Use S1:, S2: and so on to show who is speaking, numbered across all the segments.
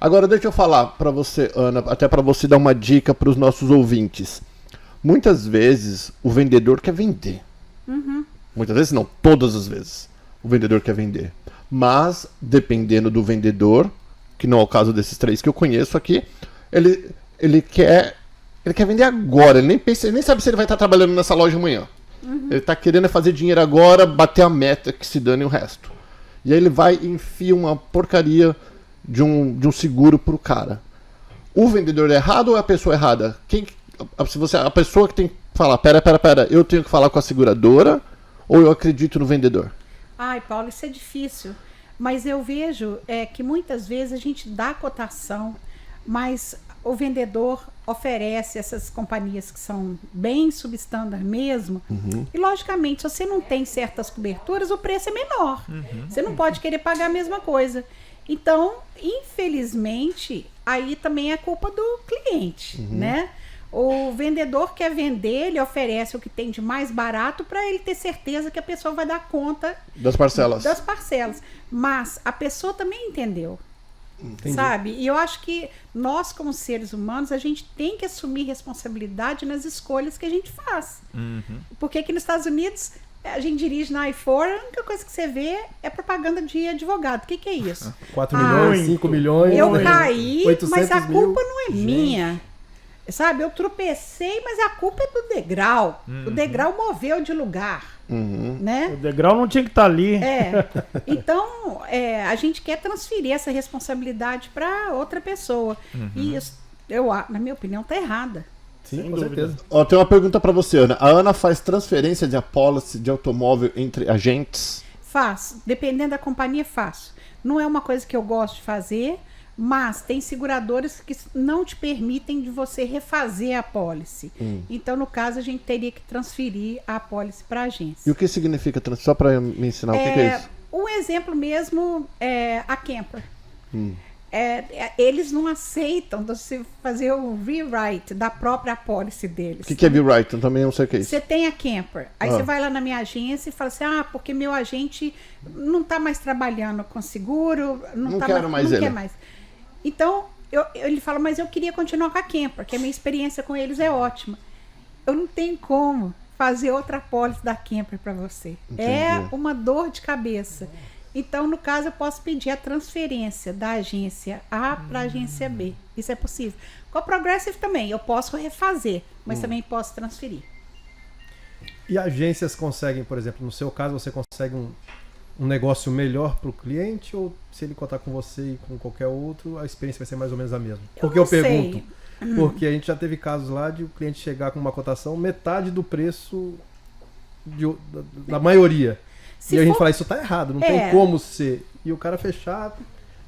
S1: Agora deixa eu falar para você, Ana, até para você dar uma dica para os nossos ouvintes. Muitas vezes o vendedor quer vender. Muitas vezes não, todas as vezes o vendedor quer vender. Mas, dependendo do vendedor, que não é o caso desses 3 que eu conheço aqui, ele quer vender agora. Ele nem sabe se ele vai estar trabalhando nessa loja amanhã. Ele está querendo fazer dinheiro agora, bater a meta, que se dane o resto. E aí ele vai e enfia uma porcaria de um seguro pro cara. O vendedor é errado ou é a pessoa errada? A pessoa que tem que falar, pera, eu tenho que falar com a seguradora ou eu acredito no vendedor?
S2: Ai, Paulo, isso é difícil. Mas eu vejo que muitas vezes a gente dá cotação, mas o vendedor oferece essas companhias que são bem substandard mesmo. E, logicamente, se você não tem certas coberturas, o preço é menor. Você não pode querer pagar a mesma coisa. Então, infelizmente, aí também é culpa do cliente, né? O vendedor quer vender, ele oferece o que tem de mais barato para ele ter certeza que a pessoa vai dar conta
S1: das parcelas.
S2: Mas a pessoa também entendeu.
S3: Entendi.
S2: Sabe? E eu acho que nós, como seres humanos, a gente tem que assumir responsabilidade nas escolhas que a gente faz. Porque aqui nos Estados Unidos, a gente dirige na I-4, a única coisa que você vê é propaganda de advogado. O que é isso?
S3: 4 milhões, 5 milhões.
S2: Eu caí,
S3: 800
S2: mas a
S3: mil.
S2: culpa não é minha. Sabe? Eu tropecei, mas a culpa é do degrau. O degrau moveu de lugar. Né?
S4: O degrau não tinha que estar ali.
S2: Então, a gente quer transferir essa responsabilidade para outra pessoa. E isso, na minha opinião, está errada.
S3: Sim, com certeza.
S1: Ó, tem uma pergunta para você, Ana. A Ana faz transferência de apólice de automóvel entre agentes?
S2: Faço. Dependendo da companhia, faço. Não é uma coisa que eu gosto de fazer, mas tem seguradoras que não te permitem de você refazer a apólice. Então, no caso, a gente teria que transferir a apólice para a agência.
S1: E o que significa transferir? Só para me ensinar o que é isso.
S2: Um exemplo mesmo é a Kemper. Eles não aceitam você fazer o rewrite da própria apólice deles.
S1: O que é rewrite? Eu também não sei o que é isso.
S2: Você tem a Kemper. Aí você vai lá na minha agência e fala assim, porque meu agente não está mais trabalhando com seguro, não quer mais. Então, ele fala, mas eu queria continuar com a Kemper, porque a minha experiência com eles é ótima. Eu não tenho como fazer outra apólice da Kemper para você.
S1: Entendi.
S2: É uma dor de cabeça. Então, no caso, eu posso pedir a transferência da agência A para a agência B. Isso é possível. Com a Progressive também, eu posso refazer, mas também posso transferir.
S3: E agências conseguem, por exemplo, no seu caso, você consegue um negócio melhor para o cliente, ou se ele contar com você e com qualquer outro, a experiência vai ser mais ou menos a mesma? Porque eu pergunto, porque a gente já teve casos lá de o cliente chegar com uma cotação metade do preço da maioria. E a gente fala, isso tá errado, não tem como ser. E o cara fechar,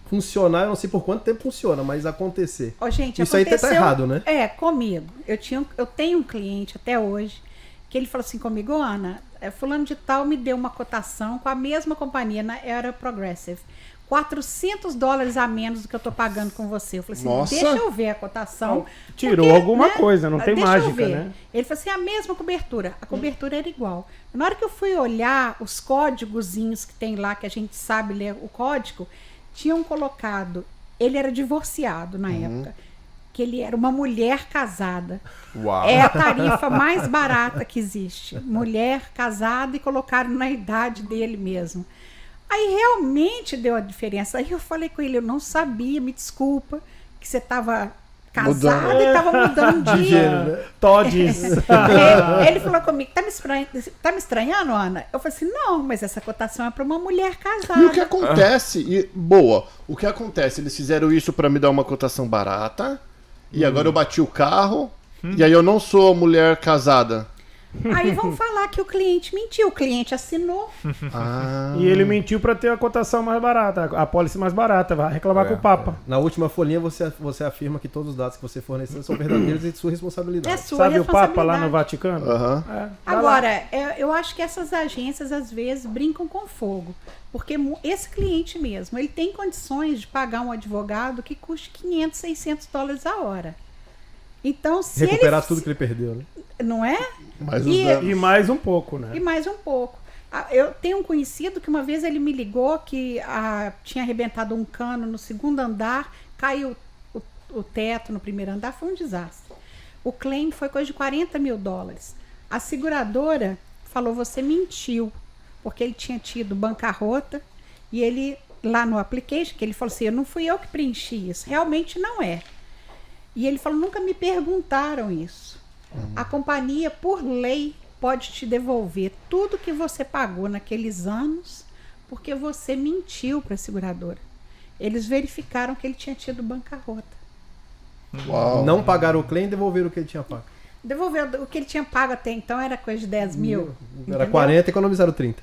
S3: funcionar, eu não sei por quanto tempo funciona, mas acontecer.
S2: Gente,
S3: isso aí tá errado, né?
S2: Comigo. Eu tenho um cliente até hoje que ele falou assim comigo, Ana, fulano de tal me deu uma cotação com a mesma companhia, era Progressive. $400 a menos do que eu tô pagando com você. Eu falei assim,
S1: Nossa.
S2: Deixa eu ver a cotação.
S4: Tirou alguma coisa, não tem mágica, né?
S2: Ele falou assim, a mesma cobertura. A cobertura era igual. Na hora que eu fui olhar os códigozinhos que tem lá, que a gente sabe ler o código, tinham colocado, ele era divorciado na época, que ele era uma mulher casada.
S5: Uau.
S2: É a tarifa mais barata que existe. Mulher casada e colocaram na idade dele mesmo. Aí realmente deu a diferença. Aí eu falei com ele, eu não sabia, me desculpa, que você estava casada e estava mudando de
S4: Todes.
S2: Ele falou comigo, tá me estranhando, Ana? Eu falei assim, não, mas essa cotação é para uma mulher casada.
S1: E o que acontece? O que acontece? Eles fizeram isso para me dar uma cotação barata, e agora eu bati o carro, e aí eu não sou mulher casada.
S2: Aí vão falar que o cliente mentiu, o cliente assinou.
S4: E ele mentiu para ter a cotação mais barata, a apólice mais barata, vai reclamar com o Papa.
S3: Na última folhinha você afirma que todos os dados que você forneceu são verdadeiros e de sua responsabilidade.
S2: É sua
S4: Sabe o
S2: responsabilidade.
S4: Papa lá no Vaticano?
S2: Agora, eu acho que essas agências às vezes brincam com fogo. Porque esse cliente mesmo, ele tem condições de pagar um advogado que custe $500, $600 a hora. Então, se
S3: recuperar tudo que ele perdeu, né?
S2: Não é?
S4: E mais um pouco, né?
S2: E mais um pouco. Eu tenho um conhecido que uma vez ele me ligou que tinha arrebentado um cano no segundo andar, caiu o teto no primeiro andar, foi um desastre. O claim foi coisa de $40 mil. A seguradora falou, você mentiu, porque ele tinha tido bancarrota e ele, lá no application, que ele falou assim, não fui eu que preenchi isso, realmente não é. E ele falou, nunca me perguntaram isso. A companhia, por lei, pode te devolver tudo que você pagou naqueles anos, porque você mentiu para a seguradora. Eles verificaram que ele tinha tido bancarrota.
S1: Uau.
S3: Não pagaram o claim e devolveram o que ele tinha pago.
S2: Devolveu o que ele tinha pago até então, era coisa de 10 mil.
S3: Era
S2: entendeu?
S3: 40 e economizaram 30.